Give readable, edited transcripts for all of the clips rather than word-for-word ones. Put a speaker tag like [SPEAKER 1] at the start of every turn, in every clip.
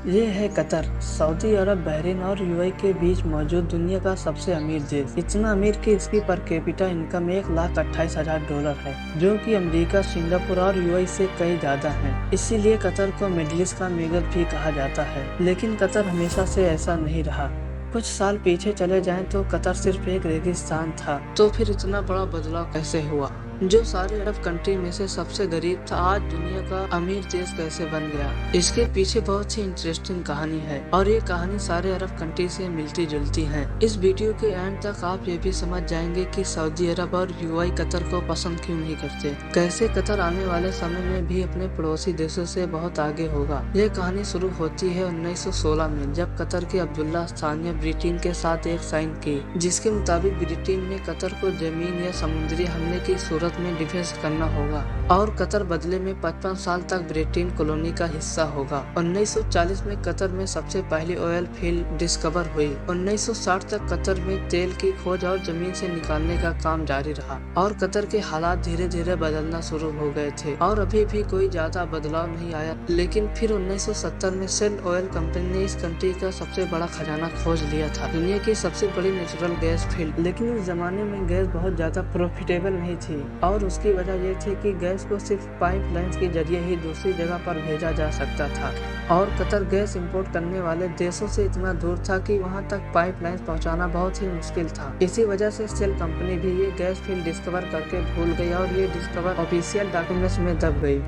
[SPEAKER 1] ये है Qatar. Saudi अरब, Bahrain और यूएई के बीच मौजूद दुनिया का सबसे अमीर देश। इतना अमीर कि इसकी पर कैपिटा इनकम $1,28,000 है, जो कि अमेरिका, सिंगापुर और यूएई से कई ज्यादा है। इसीलिए कतर को मिडिल ईस्ट का मेगल भी कहा जाता है। लेकिन कतर हमेशा से ऐसा नहीं रहा। कुछ साल पीछे चले जाएं तो कतर सिर्फ एक रेगिस्तान था। तो फिर इतना बड़ा बदलाव कैसे हुआ? जो सारे अरब कंट्री में से सबसे गरीब था, आज दुनिया का अमीर देश कैसे बन गया? इसके पीछे बहुत सी इंटरेस्टिंग कहानी है और ये कहानी सारे अरब कंट्री से मिलती जुलती है। इस वीडियो के एंड तक आप ये भी समझ जाएंगे कि सऊदी अरब और यूएई कतर को पसंद क्यों नहीं करते, कैसे कतर आने वाले समय में भी अपने पड़ोसी देशों से बहुत आगे होगा। यह कहानी शुरू होती है 1916 में, जब कतर के अब्दुल्ला स्थानीय ब्रिटेन के साथ एक साइन की, जिसके मुताबिक ब्रिटेन ने कतर को जमीन या समुद्री हमले की सूरत में डिफेंस करना होगा और कतर बदले में 55 साल तक ब्रिटेन कॉलोनी का हिस्सा होगा। 1940 में कतर में सबसे पहली ऑयल फील्ड डिस्कवर हुई। 1960 तक कतर में तेल की खोज और जमीन से निकालने का काम जारी रहा और कतर के हालात धीरे धीरे बदलना शुरू हो गए थे और अभी भी कोई ज्यादा बदलाव नहीं आया। लेकिन फिर 1970 में शेल ऑयल कंपनी ने इस कंट्री का सबसे बड़ा खजाना खोज लिया था, दुनिया की सबसे बड़ी नेचुरल गैस फील्ड। लेकिन उस जमाने में गैस बहुत ज्यादा प्रॉफिटेबल नहीं थी और उसकी वजह ये थी कि गैस को सिर्फ पाइपलाइंस के जरिए ही दूसरी जगह पर भेजा जा सकता था और कतर गैस इंपोर्ट करने वाले देशों से इतना दूर था कि वहां तक पाइपलाइंस पहुंचाना बहुत ही मुश्किल था। इसी वजह से शेल कंपनी भी ये गैस फील्ड डिस्कवर करके भूल गई और ये डिस्कवर ऑफिशियल डॉक्यूमेंट्स में दब गई।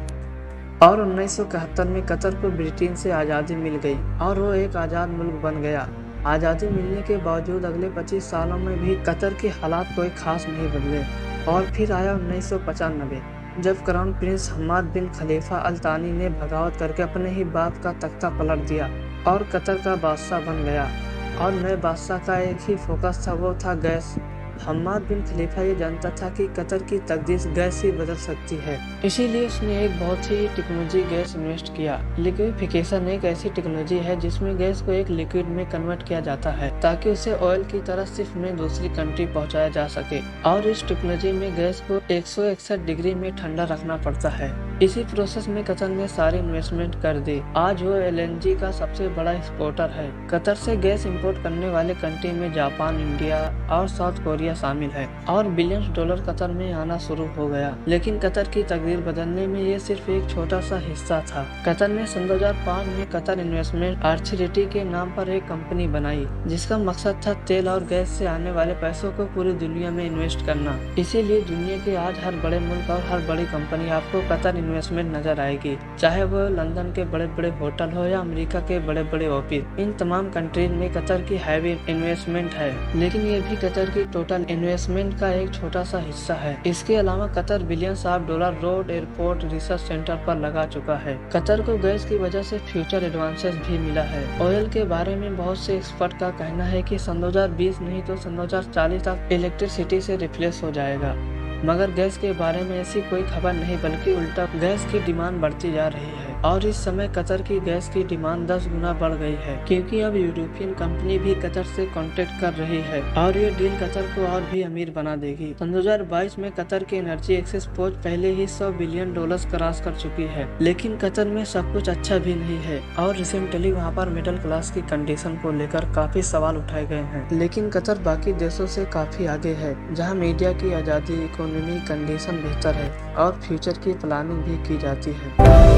[SPEAKER 1] और 1971 में कतर को ब्रिटेन से आज़ादी मिल गई और वो एक आज़ाद मुल्क बन गया। आज़ादी मिलने के बावजूद अगले 25 सालों में भी कतर के हालात कोई खास नहीं बदले। और फिर आया 1995, जब क्राउन प्रिंस हम्माद बिन खलीफा अल तानी ने बगावत करके अपने ही बाप का तख्ता पलट दिया और कतर का बादशाह बन गया। और नए बादशाह का एक ही फोकस था, वो था गैस। हम्माद बिन खलीफा ये जानता था कि कतर की तकदीर गैस ही बदल सकती है, इसीलिए उसने एक बहुत ही टेक्नोलॉजी गैस इन्वेस्ट किया। लिक्विफिकेशन एक ऐसी टेक्नोलॉजी है जिसमें गैस को एक लिक्विड में कन्वर्ट किया जाता है ताकि उसे ऑयल की तरह सिर्फ में दूसरी कंट्री पहुंचाया जा सके। और इस टेक्नोलॉजी में गैस को 161 डिग्री में ठंडा रखना पड़ता है। इसी प्रोसेस में कतर ने सारी इन्वेस्टमेंट कर दी। आज वो एलएनजी का सबसे बड़ा एक्सपोर्टर है। कतर से गैस इंपोर्ट करने वाले कंट्री में जापान, इंडिया और साउथ कोरिया शामिल है और बिलियंस डॉलर कतर में आना शुरू हो गया। लेकिन कतर की तकदीर बदलने में ये सिर्फ एक छोटा सा हिस्सा था। कतर ने सन 2005 में कतर इन्वेस्टमेंट अथॉरिटी के नाम पर एक कंपनी बनाई, जिसका मकसद था तेल और गैस से आने वाले पैसों को पूरी दुनिया में इन्वेस्ट करना। इसीलिए दुनिया के आज हर बड़े मुल्क और हर बड़ी कंपनी आपको कतर इन्वेस्टमेंट नजर आएगी, चाहे वो लंदन के बड़े बड़े होटल हो या अमेरिका के बड़े बड़े ऑफिस। इन तमाम कंट्रीज में कतर की हैवी इन्वेस्टमेंट है, लेकिन ये भी कतर की टोटल इन्वेस्टमेंट का एक छोटा सा हिस्सा है। इसके अलावा Qatar billions of dollar road, airport, research centre पर लगा चुका है। कतर को गैस की वजह से फ्यूचर एडवांसेस भी मिला है। ऑयल के बारे में बहुत से एक्सपर्ट का कहना है कि सन 2020 नहीं तो सन 2040 तक इलेक्ट्रिसिटी से रिप्लेस हो जाएगा। मगर गैस के बारे में ऐसी कोई खबर नहीं, बल्कि उल्टा गैस की डिमांड बढ़ती जा रही है और इस समय कतर की गैस की डिमांड 10 गुना बढ़ गई है, क्योंकि अब यूरोपियन कंपनी भी कतर से कॉन्टेक्ट कर रही है और ये डील कतर को और भी अमीर बना देगी। सन 2022 में कतर की एनर्जी एक्सेस पहुंच पहले ही $100 बिलियन क्रॉस कर चुकी है। लेकिन कतर में सब कुछ अच्छा भी नहीं है और रिसेंटली वहाँ पर मिडिल क्लास की कंडीशन को लेकर काफी सवाल उठाए गए हैं। लेकिन कतर बाकी देशों से काफी आगे है, जहाँ मीडिया की आजादी, इकोनॉमी कंडीशन बेहतर है और फ्यूचर की प्लानिंग भी की जाती है।